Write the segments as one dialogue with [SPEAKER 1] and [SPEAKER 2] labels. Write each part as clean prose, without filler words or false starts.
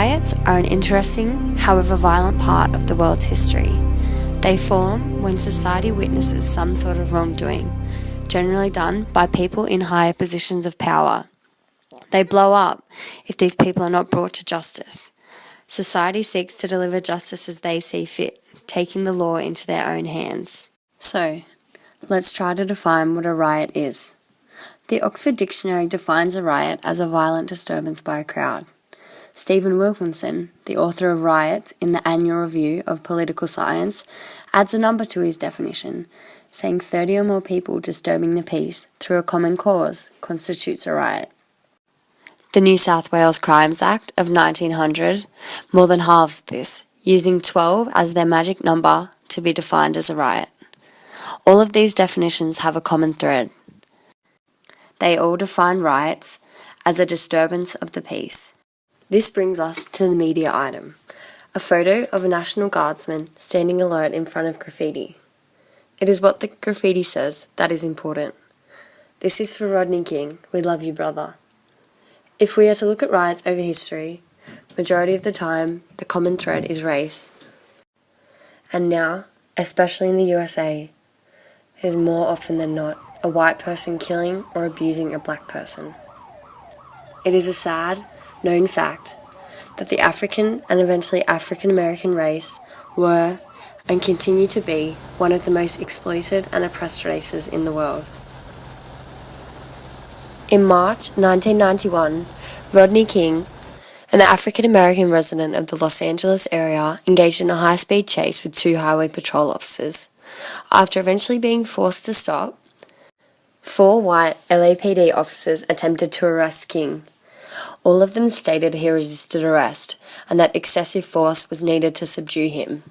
[SPEAKER 1] Riots are an interesting, however violent part of the world's history. They form when society witnesses some sort of wrongdoing, generally done by people in higher positions of power. They blow up if these people are not brought to justice. Society seeks to deliver justice as they see fit, taking the law into their own hands. So, let's try to define what a riot is. The Oxford Dictionary defines a riot as a violent disturbance by a crowd. Stephen Wilkinson, the author of Riots in the Annual Review of Political Science, adds a number to his definition, saying 30 or more people disturbing the peace through a common cause constitutes a riot. The New South Wales Crimes Act of 1900 more than halves this, using 12 as their magic number to be defined as a riot. All of these definitions have a common thread. They all define riots as a disturbance of the peace. This brings us to the media item, a photo of a National Guardsman standing alert in front of graffiti. It is what the graffiti says that is important. This is for Rodney King, we love you brother. If we are to look at riots over history, majority of the time the common thread is race. And now, especially in the USA, it is more often than not a white person killing or abusing a black person. It is a sad, known fact that the African and eventually African American race were and continue to be one of the most exploited and oppressed races in the world. In March 1991, Rodney King, an African American resident of the Los Angeles area, engaged in a high-speed chase with two highway patrol officers. After eventually being forced to stop, 4 white LAPD officers attempted to arrest King. All of them stated he resisted arrest and that excessive force was needed to subdue him.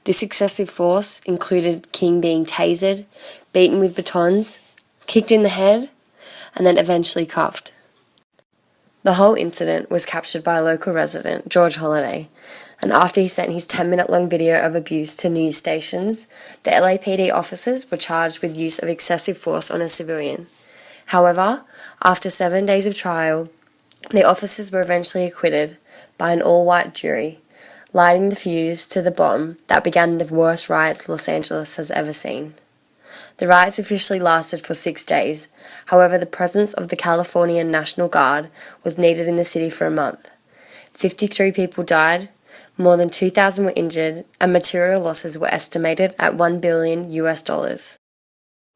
[SPEAKER 1] This excessive force included King being tasered, beaten with batons, kicked in the head, and then eventually cuffed. The whole incident was captured by a local resident, George Holliday, and after he sent his 10-minute-long video of abuse to news stations, the LAPD officers were charged with use of excessive force on a civilian. However, after 7 days of trial, the officers were eventually acquitted by an all-white jury, lighting the fuse to the bomb that began the worst riots Los Angeles has ever seen. The riots officially lasted for 6 days. However, the presence of the California National Guard was needed in the city for a month. 53 people died, more than 2,000 were injured, and material losses were estimated at $1 billion.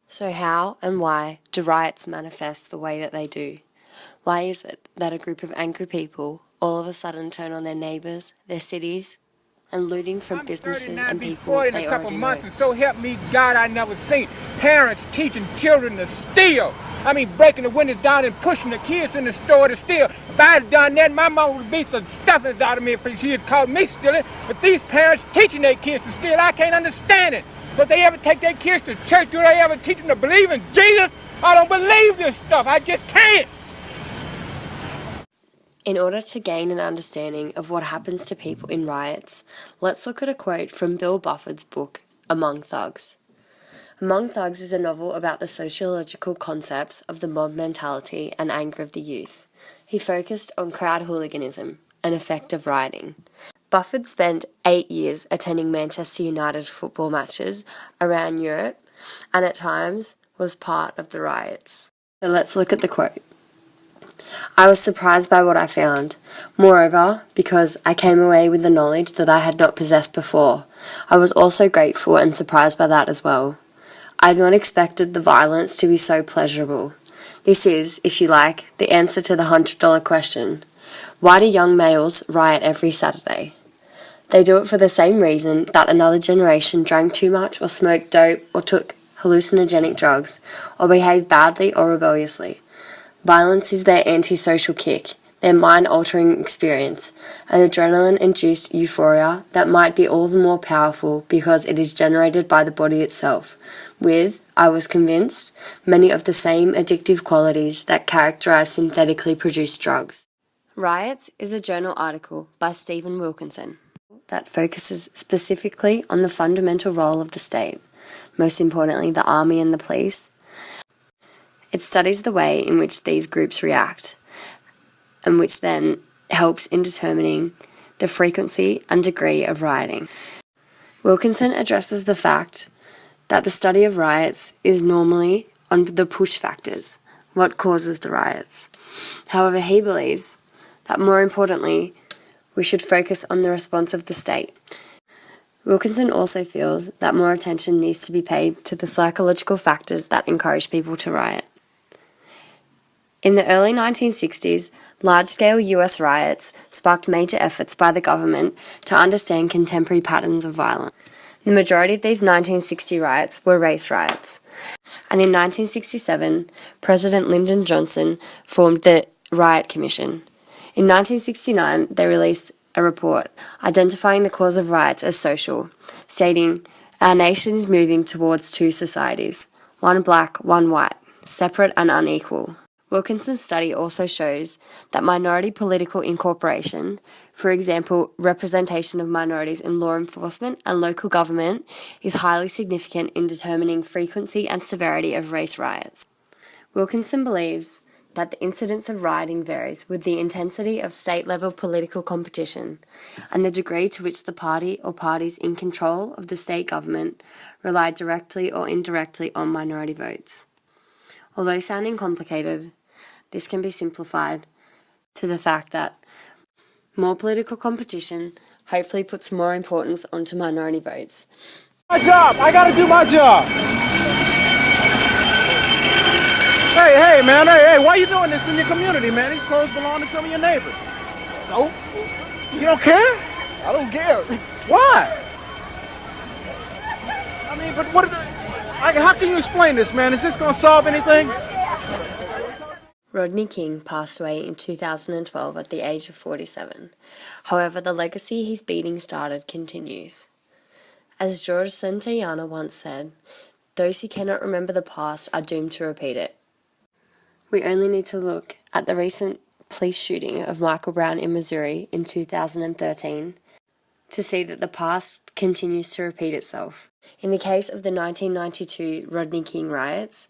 [SPEAKER 1] So how and why do riots manifest the way that they do? Why is it that a group of angry people all of a sudden turn on their neighbours, their cities, and looting from businesses and people they already know?
[SPEAKER 2] And so help me God, I never seen parents teaching children to steal. I mean, breaking the windows down and pushing the kids in the store to steal. If I had done that, my mom would beat the stuffings out of me if she had caught me stealing. But these parents teaching their kids to steal, I can't understand it. But they ever take their kids to church? Do they ever teach them to believe in Jesus? I don't believe this stuff. I just can't.
[SPEAKER 1] In order to gain an understanding of what happens to people in riots, let's look at a quote from Bill Bufford's book, Among Thugs. Among Thugs is a novel about the sociological concepts of the mob mentality and anger of the youth. He focused on crowd hooliganism, an effect of rioting. Bufford spent 8 years attending Manchester United football matches around Europe and at times was part of the riots. So let's look at the quote. I was surprised by what I found. Moreover, because I came away with the knowledge that I had not possessed before, I was also grateful and surprised by that as well. I had not expected the violence to be so pleasurable. This is, if you like, the answer to the $100 question. Why do young males riot every Saturday? They do it for the same reason that another generation drank too much or smoked dope or took hallucinogenic drugs or behaved badly or rebelliously. Violence is their antisocial kick, their mind-altering experience, an adrenaline-induced euphoria that might be all the more powerful because it is generated by the body itself, with, I was convinced, many of the same addictive qualities that characterize synthetically produced drugs. Riots is a journal article by Stephen Wilkinson that focuses specifically on the fundamental role of the state, most importantly the army and the police. It studies the way in which these groups react, and which then helps in determining the frequency and degree of rioting. Wilkinson addresses the fact that the study of riots is normally on the push factors, what causes the riots. However, he believes that more importantly, we should focus on the response of the state. Wilkinson also feels that more attention needs to be paid to the psychological factors that encourage people to riot. In the early 1960s, large-scale US riots sparked major efforts by the government to understand contemporary patterns of violence. The majority of these 1960 riots were race riots. And in 1967, President Lyndon Johnson formed the Riot Commission. In 1969, they released a report identifying the cause of riots as social, stating, "Our nation is moving towards two societies, one black, one white, separate and unequal." Wilkinson's study also shows that minority political incorporation, for example, representation of minorities in law enforcement and local government, is highly significant in determining frequency and severity of race riots. Wilkinson believes that the incidence of rioting varies with the intensity of state-level political competition and the degree to which the party or parties in control of the state government rely directly or indirectly on minority votes. Although sounding complicated, this can be simplified to the fact that more political competition hopefully puts more importance onto minority votes.
[SPEAKER 2] My job! I gotta do my job! Hey, man, hey, why you doing this in your community, man? These clothes belong to some of your neighbors. No? You don't care? I don't care. Why? I mean, but how can you explain this, man? Is this gonna solve anything?
[SPEAKER 1] Rodney King passed away in 2012 at the age of 47. However, the legacy his beating started continues. As George Santayana once said, "Those who cannot remember the past are doomed to repeat it." We only need to look at the recent police shooting of Michael Brown in Missouri in 2013 to see that the past continues to repeat itself. In the case of the 1992 Rodney King riots,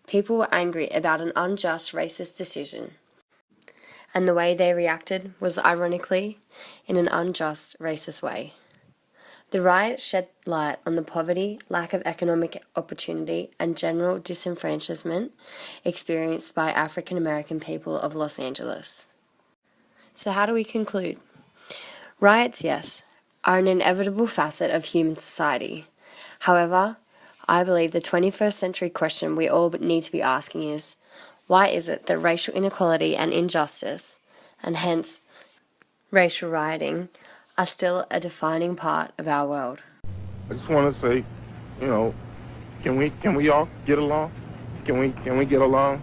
[SPEAKER 1] people were angry about an unjust racist decision, and the way they reacted was ironically in an unjust racist way. The riots shed light on the poverty, lack of economic opportunity, and general disenfranchisement experienced by African American people of Los Angeles. So how do we conclude? Riots, yes, are an inevitable facet of human society. However, I believe the 21st century question we all need to be asking is, why is it that racial inequality and injustice, and hence racial rioting, are still a defining part of our world?
[SPEAKER 3] I just want to say, can we all get along? Can we get along?